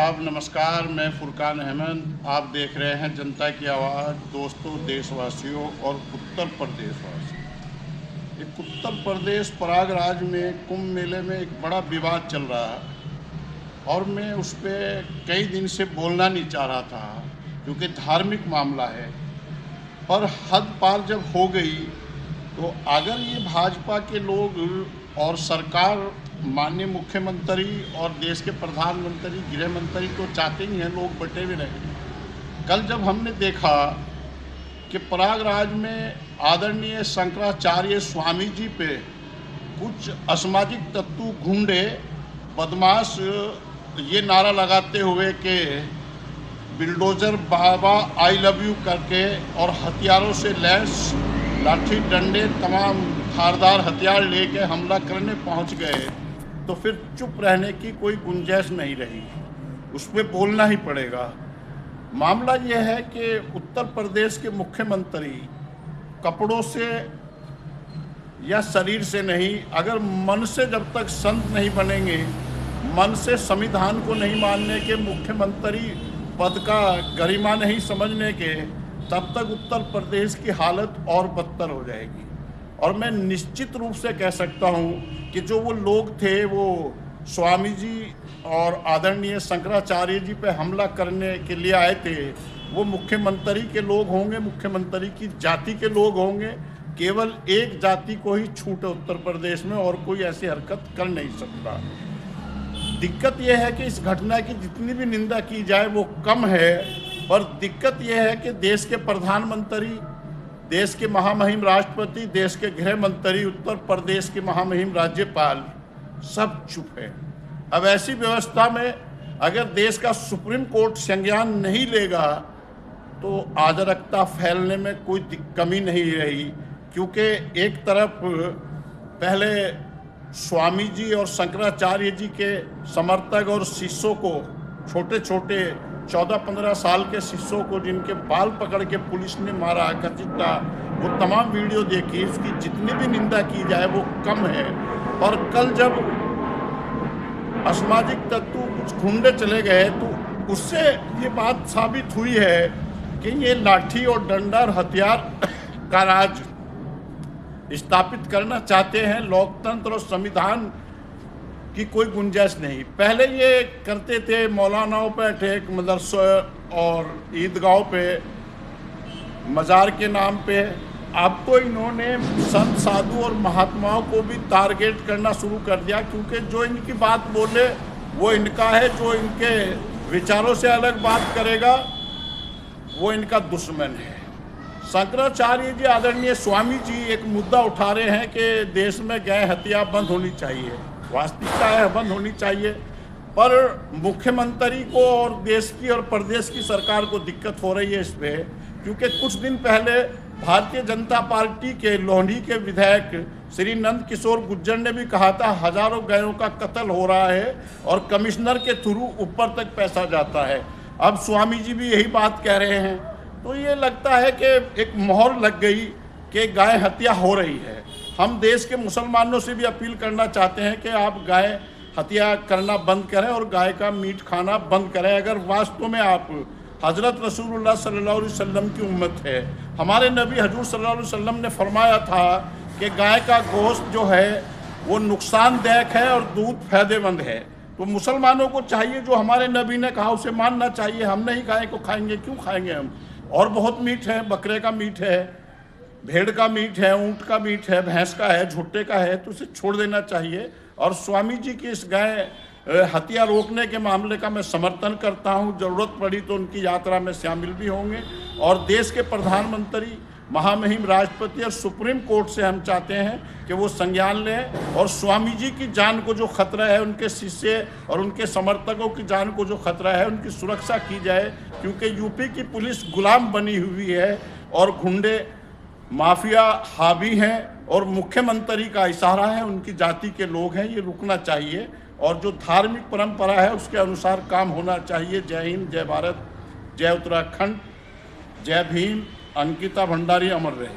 आदाब, नमस्कार। मैं फुरकान अहमद। आप देख रहे हैं जनता की आवाज़। दोस्तों, देशवासियों और उत्तर प्रदेशवासियों, एक उत्तर प्रदेश प्रयागराज में कुंभ मेले में एक बड़ा विवाद चल रहा है और मैं उस पर कई दिन से बोलना नहीं चाह रहा था क्योंकि धार्मिक मामला है। पर हद पार जब हो गई तो अगर ये भाजपा के लोग और सरकार, माननीय मुख्यमंत्री और देश के प्रधानमंत्री, गृह मंत्री तो चाहते ही हैं लोग बटे हुए रहे। कल जब हमने देखा कि प्रयागराज में आदरणीय शंकराचार्य स्वामी जी पे कुछ असामाजिक तत्व, गुंडे, बदमाश ये नारा लगाते हुए कि bulldozer Baba I love you करके और हथियारों से लैस लाठी डंडे तमाम धारदार हथियार लेके हमला करने पहुंच गए, तो फिर चुप रहने की कोई गुंजाइश नहीं रही। उस पर बोलना ही पड़ेगा। मामला यह है कि उत्तर प्रदेश के मुख्यमंत्री कपड़ों से या शरीर से नहीं, अगर मन से जब तक संत नहीं बनेंगे, मन से संविधान को नहीं मानने के, मुख्यमंत्री पद का गरिमा नहीं समझने के, तब तक उत्तर प्रदेश की हालत और बदतर हो जाएगी। और मैं निश्चित रूप से कह सकता हूँ कि जो वो लोग थे, वो स्वामी जी और आदरणीय शंकराचार्य जी पे हमला करने के लिए आए थे, वो मुख्यमंत्री के लोग होंगे, मुख्यमंत्री की जाति के लोग होंगे। केवल एक जाति को ही छूट है उत्तर प्रदेश में, और कोई ऐसी हरकत कर नहीं सकता। दिक्कत यह है कि इस घटना की जितनी भी निंदा की जाए वो कम है, पर दिक्कत यह है कि देश के प्रधानमंत्री, देश के महामहिम राष्ट्रपति, देश के गृह मंत्री, उत्तर प्रदेश के महामहिम राज्यपाल सब चुप है। अब ऐसी व्यवस्था में अगर देश का सुप्रीम कोर्ट संज्ञान नहीं लेगा तो अराजकता फैलने में कोई कमी नहीं रही। क्योंकि एक तरफ पहले स्वामी जी और शंकराचार्य जी के समर्थक और शिष्यों को, छोटे छोटे 14-15 साल के शिष्यों को जिनके बाल पकड़ के पुलिस ने मारा, घसीटा, वो तमाम वीडियो देखी। उसकी जितनी भी निंदा की जाए वो कम है। और कल जब असामाजिक तत्व, कुछ गुंडे चले गए, तो उससे ये बात साबित हुई है कि ये लाठी और डंडा और हथियार का राज स्थापित करना चाहते हैं। लोकतंत्र और संविधान की कोई गुंजाइश नहीं। पहले ये करते थे मौलानाओं पे अटैक, मदरसों और ईदगाहों पे, मज़ार के नाम पे। अब तो इन्होंने संत, साधु और महात्माओं को भी टारगेट करना शुरू कर दिया, क्योंकि जो इनकी बात बोले वो इनका है, जो इनके विचारों से अलग बात करेगा वो इनका दुश्मन है। शंकराचार्य जी, आदरणीय स्वामी जी एक मुद्दा उठा रहे हैं कि देश में गैर हत्या बंद होनी चाहिए। वास्तविकता है बंद होनी चाहिए, पर मुख्यमंत्री को और देश की और प्रदेश की सरकार को दिक्कत हो रही है इस पर। क्योंकि कुछ दिन पहले भारतीय जनता पार्टी के लोहनी के विधायक श्री नंद किशोर गुर्जर ने भी कहा था हजारों गायों का कत्ल हो रहा है और कमिश्नर के थ्रू ऊपर तक पैसा जाता है। अब स्वामी जी भी यही बात कह रहे हैं। तो ये लगता है कि एक मोहर लग गई कि गाय हत्या हो रही है। हम देश के मुसलमानों से भी अपील करना चाहते हैं कि आप गाय हत्या करना बंद करें और गाय का मीट खाना बंद करें। अगर वास्तव में आप हज़रत रसूलुल्लाह सल्लल्लाहु अलैहि वसल्लम की उम्मत है, हमारे नबी हजूर सल्लल्लाहु अलैहि वसल्लम ने फरमाया था कि गाय का गोश्त जो है वो नुकसानदायक है और दूध फायदेमंद है। तो मुसलमानों को चाहिए, जो हमारे नबी ने कहा उसे मानना चाहिए। हम नहीं गाय को खाएंगे, क्यों खाएंगे हम? और बहुत मीट है, बकरे का मीट है, भेड़ का मीट है, ऊँट का मीट है, भैंस का है, भुट्टे का है, तो उसे छोड़ देना चाहिए। और स्वामी जी की इस गाय हत्या रोकने के मामले का मैं समर्थन करता हूं। ज़रूरत पड़ी तो उनकी यात्रा में शामिल भी होंगे। और देश के प्रधानमंत्री, महामहिम राष्ट्रपति और सुप्रीम कोर्ट से हम चाहते हैं कि वो संज्ञान लें और स्वामी जी की जान को जो खतरा है, उनके शिष्य और उनके समर्थकों की जान को जो खतरा है, उनकी सुरक्षा की जाए। क्योंकि यूपी की पुलिस गुलाम बनी हुई है और गुंडे माफिया हावी हैं और मुख्यमंत्री का इशारा है, उनकी जाति के लोग हैं। ये रुकना चाहिए और जो धार्मिक परंपरा है उसके अनुसार काम होना चाहिए। जय हिंद, जय भारत, जय उत्तराखंड, जय भीम। अंकिता भंडारी अमर रहे।